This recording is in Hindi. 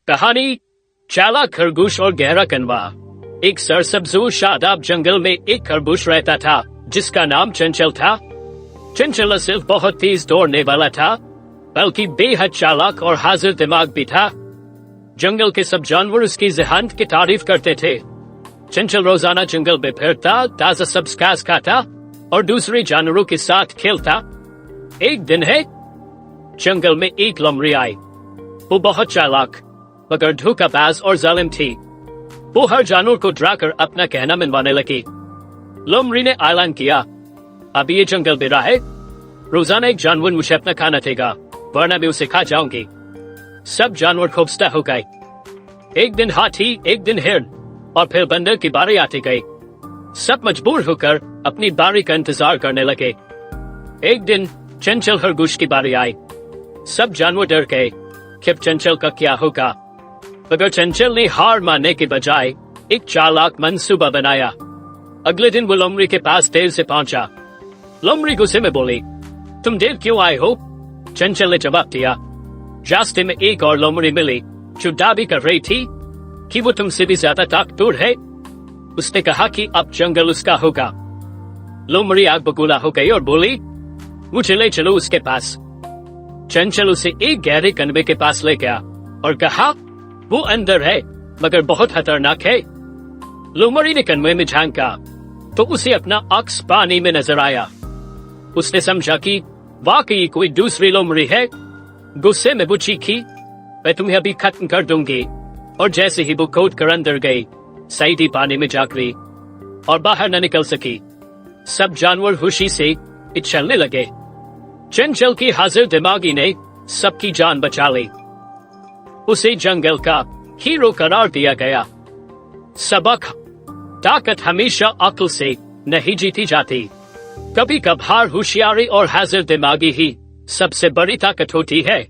कहानी चालाक खरगोश और गहरा कनवा। एक सरसब्ज शादाब जंगल में एक खरगोश रहता था जिसका नाम चंचल था। चंचल सिर्फ बहुत तेज दौड़ने वाला था, बल्कि बेहद चालाक और हाजिर दिमाग भी था। जंगल के सब जानवर उसकी ज़हानत की तारीफ करते थे। चंचल रोजाना जंगल में फिरता, ताजा सब्ज घास खाता और दूसरे जानवरों के साथ खेलता। एक दिन है, जंगल में एक लोमड़ी आई। वो बहुत चालाक मगर धोखाबाज और जालिम थी। वो हर जानवर को डराकर अपना कहना मनवाने लगी। लोमड़ी ने ऐलान किया, अब ये जंगल मेरा है। रोजाना एक जानवर मुझे अपना खाना देगा, वरना मैं उसे खा जाऊंगी। सब जानवर खौफजदा हो गए। एक दिन हाथी, एक दिन हिरण और फिर बंदर की बारी आती गई। सब मजबूर होकर अपनी बारी का इंतजार करने लगे। एक दिन चंचल खरगोश की बारी आई। सब जानवर डर गए कि अब चंचल का क्या होगा, मगर चंचल ने हार मानने के बजाय एक चालाक मंसूबा बनाया। अगले दिन वो लोमड़ी के पास देर से पहुंचा। लोमड़ी गुस्से में बोली, तुम देर क्यों आए हो? चंचल ने जवाब दिया, रास्ते में एक और लोमड़ी मिली जो दावी कर रही थी कि वो तुमसे भी ज्यादा ताकतवर है। उसने कहा कि अब जंगल उसका होगा। लोमड़ी आग बबूला हो गई और बोली, मुझे ले चलो उसके पास। चंचल उसे एक गहरे कनवे के पास ले गया और कहा, वो अंदर है मगर बहुत खतरनाक है। लोमड़ी ने कनवे में झांका तो उसे अपना अक्स पानी में नजर आया। उसने समझा कि वाकई कोई दूसरी लोमड़ी है। गुस्से में वो चीखी, मैं तुम्हें अभी खत्म कर दूंगी। और जैसे ही वो कूद कर अंदर गई, सीधी पानी में जा गिरी और बाहर न निकल सकी। सब जानवर खुशी से उछलने लगे। चंचल की हाजिर दिमागी ने सबकी जान बचा ली। उसे जंगल का हीरो करार दिया गया। सबक, ताकत हमेशा अक्ल से नहीं जीती जाती। कभी कभार होशियारी और हाजिर दिमागी ही सबसे बड़ी ताकत होती है।